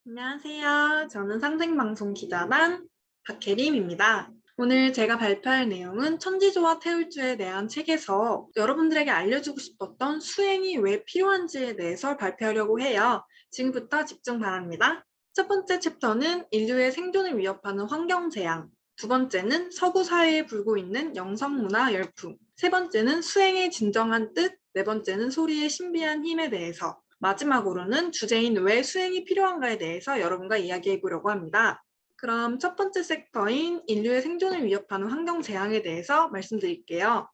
안녕하세요. 저는 상생방송 기자단 박혜림입니다. 오늘 제가 발표할 내용은 천지조와 태울주에 대한 책에서 여러분들에게 알려주고 싶었던 수행이 왜 필요한지에 대해서 발표하려고 해요. 지금부터 집중 바랍니다. 첫 번째 챕터는 인류의 생존을 위협하는 환경재앙, 두 번째는 서구 사회에 불고 있는 영성문화 열풍, 세 번째는 수행의 진정한 뜻, 네 번째는 소리의 신비한 힘에 대해서, 마지막으로는 주제인 왜 수행이 필요한가에 대해서 여러분과 이야기해 보려고 합니다. 그럼 첫 번째 섹터인 인류의 생존을 위협하는 환경 재앙에 대해서 말씀드릴게요.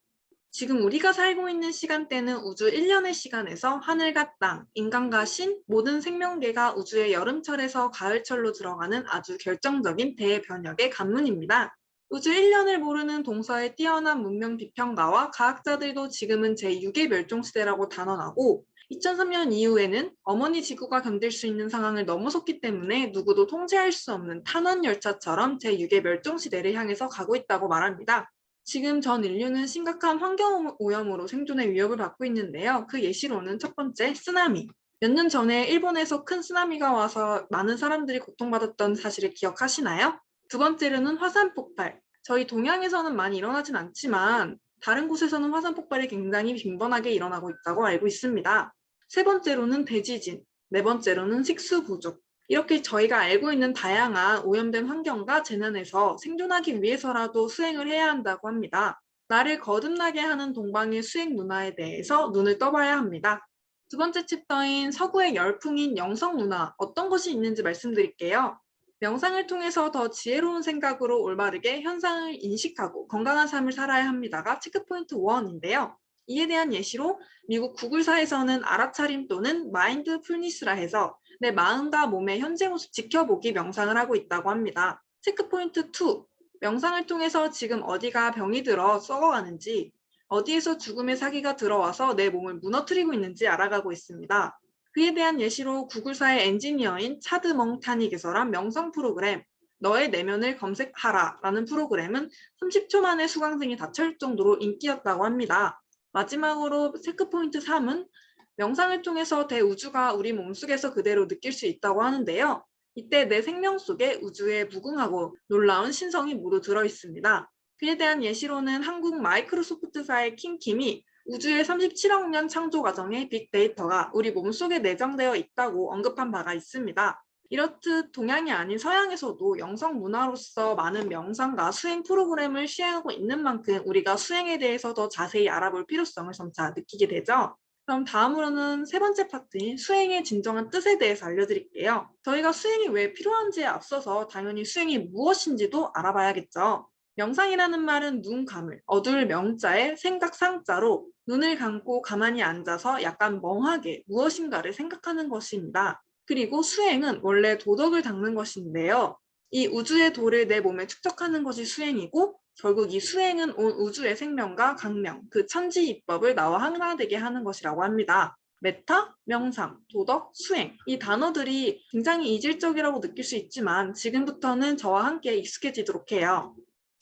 지금 우리가 살고 있는 시간대는 우주 1년의 시간에서 하늘과 땅, 인간과 신, 모든 생명계가 우주의 여름철에서 가을철로 들어가는 아주 결정적인 대변혁의 관문입니다. 우주 1년을 모르는 동서의 뛰어난 문명 비평가와 과학자들도 지금은 제6의 멸종시대라고 단언하고 2003년 이후에는 어머니 지구가 견딜 수 있는 상황을 넘어섰기 때문에 누구도 통제할 수 없는 탄원열차처럼 제6의 멸종시대를 향해서 가고 있다고 말합니다. 지금 전 인류는 심각한 환경오염으로 생존의 위협을 받고 있는데요. 그 예시로는 첫 번째, 쓰나미. 몇 년 전에 일본에서 큰 쓰나미가 와서 많은 사람들이 고통받았던 사실을 기억하시나요? 두 번째로는 화산 폭발. 저희 동양에서는 많이 일어나진 않지만 다른 곳에서는 화산 폭발이 굉장히 빈번하게 일어나고 있다고 알고 있습니다. 세 번째로는 대지진, 네 번째로는 식수 부족. 이렇게 저희가 알고 있는 다양한 오염된 환경과 재난에서 생존하기 위해서라도 수행을 해야 한다고 합니다. 나를 거듭나게 하는 동방의 수행 문화에 대해서 눈을 떠봐야 합니다. 두 번째 챕터인 서구의 열풍인 영성 문화, 어떤 것이 있는지 말씀드릴게요. 명상을 통해서 더 지혜로운 생각으로 올바르게 현상을 인식하고 건강한 삶을 살아야 합니다가 체크포인트 1인데요. 이에 대한 예시로 미국 구글사에서는 알아차림 또는 마인드풀니스라 해서 내 마음과 몸의 현재 모습 지켜보기 명상을 하고 있다고 합니다. 체크포인트 2. 명상을 통해서 지금 어디가 병이 들어 썩어가는지, 어디에서 죽음의 사기가 들어와서 내 몸을 무너뜨리고 있는지 알아가고 있습니다. 그에 대한 예시로 구글사의 엔지니어인 차드 멍탄이 개설한 명상 프로그램 너의 내면을 검색하라 라는 프로그램은 30초 만에 수강생이 다 채울 정도로 인기였다고 합니다. 마지막으로 체크포인트 3은 명상을 통해서 대우주가 우리 몸속에서 그대로 느낄 수 있다고 하는데요. 이때 내 생명 속에 우주의 무궁하고 놀라운 신성이 모두 들어있습니다. 그에 대한 예시로는 한국 마이크로소프트사의 킹킴이 우주의 37억 년 창조 과정의 빅데이터가 우리 몸속에 내장되어 있다고 언급한 바가 있습니다. 이렇듯 동양이 아닌 서양에서도 영성 문화로서 많은 명상과 수행 프로그램을 시행하고 있는 만큼 우리가 수행에 대해서 더 자세히 알아볼 필요성을 점차 느끼게 되죠. 그럼 다음으로는 세 번째 파트인 수행의 진정한 뜻에 대해서 알려드릴게요. 저희가 수행이 왜 필요한지에 앞서서 당연히 수행이 무엇인지도 알아봐야겠죠. 명상이라는 말은 눈 감을, 어두울 명자에 생각 상자로 눈을 감고 가만히 앉아서 약간 멍하게 무엇인가를 생각하는 것입니다. 그리고 수행은 원래 도덕을 닦는 것인데요. 이 우주의 도를 내 몸에 축적하는 것이 수행이고 결국 이 수행은 온 우주의 생명과 강명, 그 천지 이법을 나와 하나 되게 하는 것이라고 합니다. 메타, 명상, 도덕, 수행 이 단어들이 굉장히 이질적이라고 느낄 수 있지만 지금부터는 저와 함께 익숙해지도록 해요.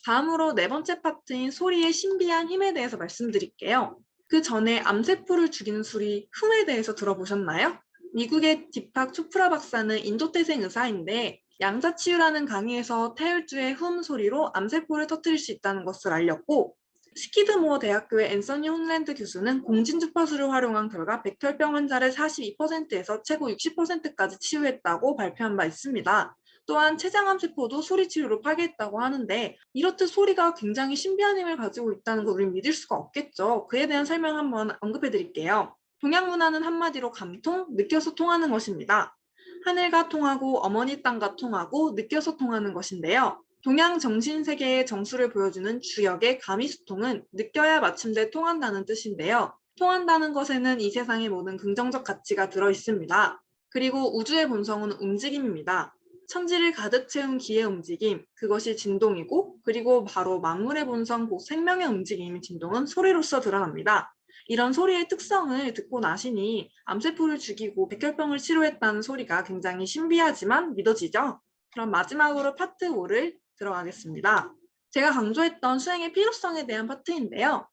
다음으로 네 번째 파트인 소리의 신비한 힘에 대해서 말씀드릴게요. 그 전에 암세포를 죽이는 소리 흠에 대해서 들어보셨나요? 미국의 디팍 초프라 박사는 인도 태생 의사인데 양자치유라는 강의에서 태울주의 흠 소리로 암세포를 터뜨릴 수 있다는 것을 알렸고 스키드모어 대학교의 앤서니 혼랜드 교수는 공진 주파수를 활용한 결과 백혈병 환자를 42%에서 최고 60%까지 치유했다고 발표한 바 있습니다. 또한 췌장암세포도 소리 치료로 파괴했다고 하는데 이렇듯 소리가 굉장히 신비한 힘을 가지고 있다는 걸 우린 믿을 수가 없겠죠. 그에 대한 설명 한번 언급해 드릴게요. 동양 문화는 한마디로 감통, 느껴서 통하는 것입니다. 하늘과 통하고 어머니 땅과 통하고 느껴서 통하는 것인데요. 동양 정신세계의 정수를 보여주는 주역의 가미수통은 느껴야 마침내 통한다는 뜻인데요. 통한다는 것에는 이 세상의 모든 긍정적 가치가 들어있습니다. 그리고 우주의 본성은 움직임입니다. 천지를 가득 채운 기의 움직임, 그것이 진동이고 그리고 바로 만물의 본성, 곧 생명의 움직임인 진동은 소리로서 드러납니다. 이런 소리의 특성을 듣고 나시니 암세포를 죽이고 백혈병을 치료했다는 소리가 굉장히 신비하지만 믿어지죠? 그럼 마지막으로 파트 5를 들어가겠습니다. 제가 강조했던 수행의 필요성에 대한 파트인데요.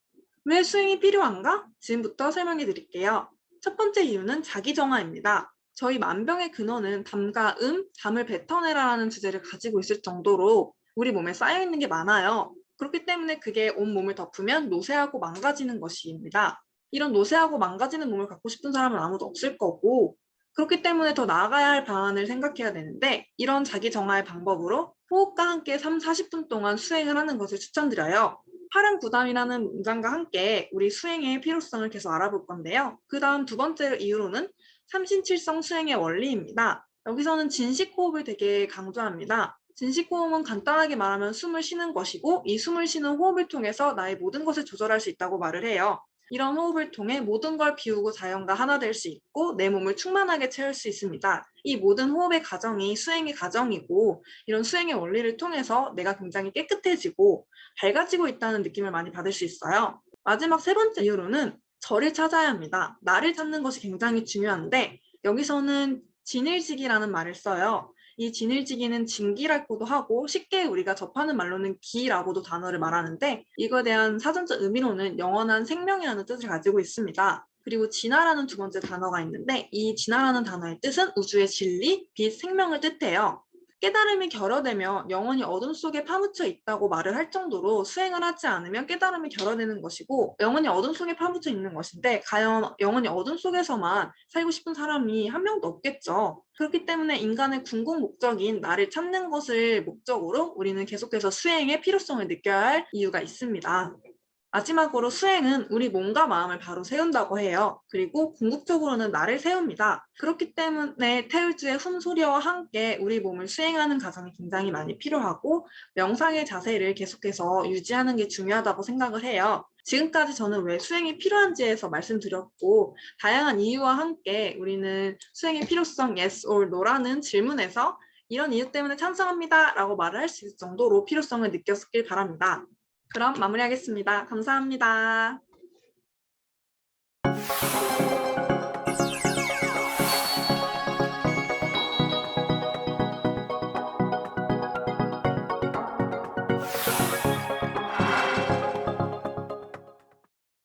왜 수행이 필요한가? 지금부터 설명해 드릴게요. 첫 번째 이유는 자기 정화입니다. 저희 만병의 근원은 담과 담을 뱉어내라라는 주제를 가지고 있을 정도로 우리 몸에 쌓여있는 게 많아요. 그렇기 때문에 그게 온 몸을 덮으면 노쇠하고 망가지는 것입니다. 이런 노쇠하고 망가지는 몸을 갖고 싶은 사람은 아무도 없을 거고, 그렇기 때문에 더 나아가야 할 방안을 생각해야 되는데, 이런 자기 정화의 방법으로 호흡과 함께 3, 40분 동안 수행을 하는 것을 추천드려요. 팔은 부담이라는 문장과 함께 우리 수행의 필요성을 계속 알아볼 건데요. 그 다음 두 번째 이유로는 삼신칠성 수행의 원리입니다. 여기서는 진식호흡을 되게 강조합니다. 진식호흡은 간단하게 말하면 숨을 쉬는 것이고, 이 숨을 쉬는 호흡을 통해서 나의 모든 것을 조절할 수 있다고 말을 해요. 이런 호흡을 통해 모든 걸 비우고 자연과 하나 될 수 있고 내 몸을 충만하게 채울 수 있습니다. 이 모든 호흡의 과정이 수행의 과정이고, 이런 수행의 원리를 통해서 내가 굉장히 깨끗해지고 밝아지고 있다는 느낌을 많이 받을 수 있어요. 마지막 세 번째 이유로는 저를 찾아야 합니다. 나를 찾는 것이 굉장히 중요한데, 여기서는 진일지기라는 말을 써요. 이 진일지기는 진기라고도 하고 쉽게 우리가 접하는 말로는 기라고도 단어를 말하는데, 이거에 대한 사전적 의미로는 영원한 생명이라는 뜻을 가지고 있습니다. 그리고 진화라는 두 번째 단어가 있는데, 이 진화라는 단어의 뜻은 우주의 진리, 빛, 생명을 뜻해요. 깨달음이 결여되면 영원히 어둠 속에 파묻혀 있다고 말을 할 정도로 수행을 하지 않으면 깨달음이 결여되는 것이고, 영원히 어둠 속에 파묻혀 있는 것인데 과연 영원히 어둠 속에서만 살고 싶은 사람이 한 명도 없겠죠. 그렇기 때문에 인간의 궁극 목적인 나를 찾는 것을 목적으로 우리는 계속해서 수행의 필요성을 느껴야 할 이유가 있습니다. 마지막으로 수행은 우리 몸과 마음을 바로 세운다고 해요. 그리고 궁극적으로는 나를 세웁니다. 그렇기 때문에 태울주의 훔소리와 함께 우리 몸을 수행하는 과정이 굉장히 많이 필요하고, 명상의 자세를 계속해서 유지하는 게 중요하다고 생각을 해요. 지금까지 저는 왜 수행이 필요한지에서 말씀드렸고, 다양한 이유와 함께 우리는 수행의 필요성 yes or no라는 질문에서 이런 이유 때문에 찬성합니다 라고 말을 할 수 있을 정도로 필요성을 느꼈길 바랍니다. 그럼 마무리하겠습니다. 감사합니다.